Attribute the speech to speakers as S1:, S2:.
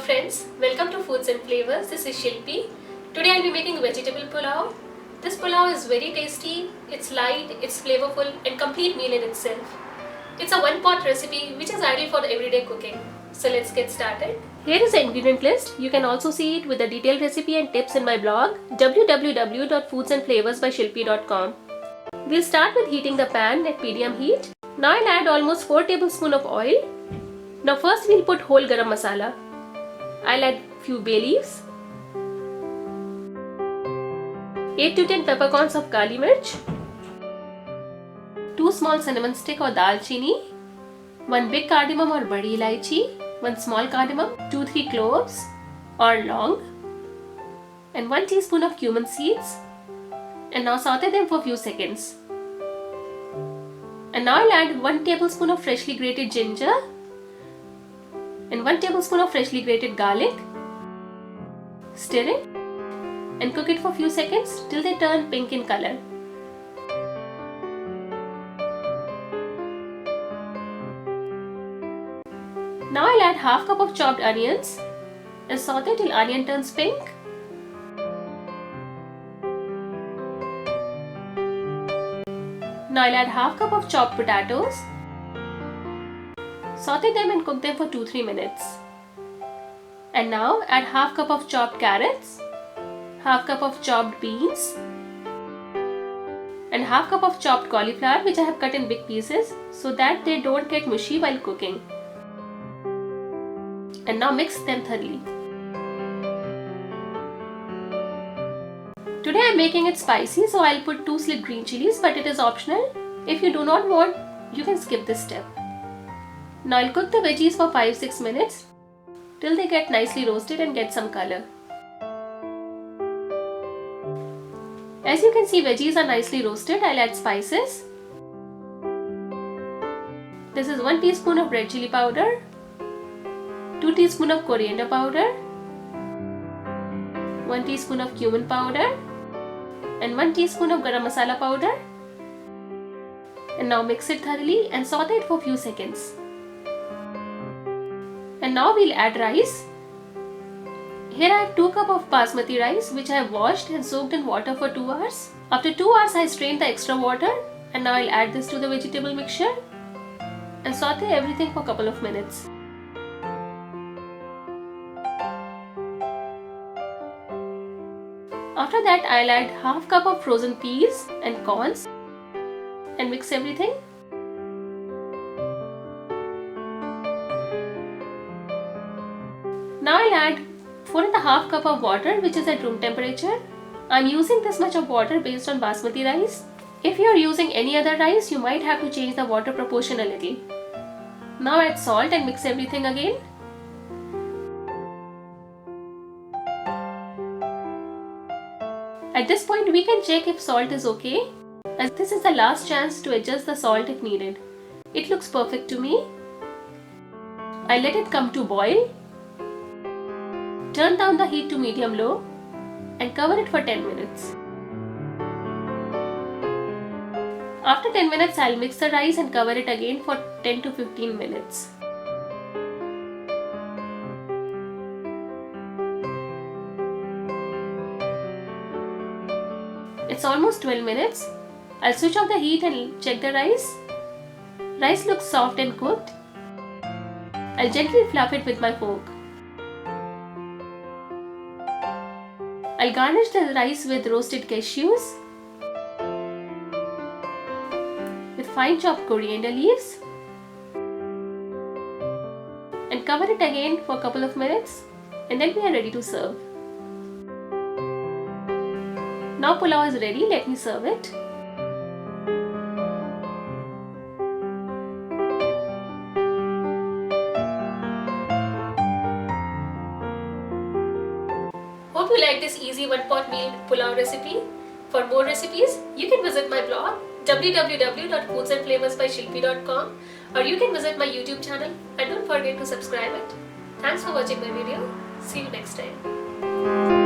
S1: friends, welcome to Foods and Flavors. This is Shilpi. Today I'll be making vegetable pulao. This pulao is very tasty, it's light, it's flavorful and complete meal in itself. It's a one-pot recipe which is ideal for everyday cooking. So let's get started. Here is the ingredient list. You can also see it with the detailed recipe and tips in my blog www.foodsandflavorsbyshilpi.com. We'll start with heating the pan at medium heat. Now I'll add almost 4 tablespoons of oil. Now first we'll put whole garam masala. I'll add few bay leaves, 8 to 10 peppercorns of kali mirch, 2 small cinnamon stick or dalchini, 1 big cardamom or badi ilaichi, 1 small cardamom, 2-3 cloves or long, and 1 teaspoon of cumin seeds. And now saute them for a few seconds. And now I'll add 1 tablespoon of freshly grated ginger and 1 tablespoon of freshly grated garlic. Stir it and cook it for a few seconds till they turn pink in color. Now I'll add half cup of chopped onions and saute till onion turns pink. Now I'll add half cup of chopped potatoes. Saute them and cook them for 2-3 minutes. And now add half cup of chopped carrots, half cup of chopped beans, and half cup of chopped cauliflower which I have cut in big pieces so that they don't get mushy while cooking. And now mix them thoroughly. Today I am making it spicy, so I'll put 2 slit green chilies, but it is optional. If you do not want, you can skip this step. Now I'll cook the veggies for 5-6 minutes till they get nicely roasted and get some color. As you can see, veggies are nicely roasted. I'll add spices. This is 1 teaspoon of red chili powder, 2 teaspoons of coriander powder, 1 teaspoon of cumin powder, and 1 teaspoon of garam masala powder. And now mix it thoroughly and saute it for a few seconds. And now we'll add rice. Here I have 2 cups of basmati rice which I have washed and soaked in water for 2 hours. After 2 hours I strained the extra water, and now I'll add this to the vegetable mixture and saute everything for a couple of minutes. After that I'll add half cup of frozen peas and corns and mix everything. Now I'll add 4.5 cup of water which is at room temperature. I'm using this much of water based on basmati rice. If you are using any other rice, you might have to change the water proportion a little. Now add salt and mix everything again. At this point we can check if salt is okay, as this is the last chance to adjust the salt if needed. It looks perfect to me. I let it come to boil. Turn down the heat to medium-low and cover it for 10 minutes. After 10 minutes, I'll mix the rice and cover it again for 10 to 15 minutes. It's almost 12 minutes. I'll switch off the heat and check the rice. Rice looks soft and cooked. I'll gently fluff it with my fork. I'll garnish the rice with roasted cashews, with fine chopped coriander leaves, and cover it again for a couple of minutes, and then we are ready to serve. Now pulao is ready, let me serve it. Hope you like this easy one-pot meal pulao recipe. For more recipes, you can visit my blog www.foodsandflavorsbyshilpi.com, or you can visit my YouTube channel and don't forget to subscribe it. Thanks for watching my video. See you next time.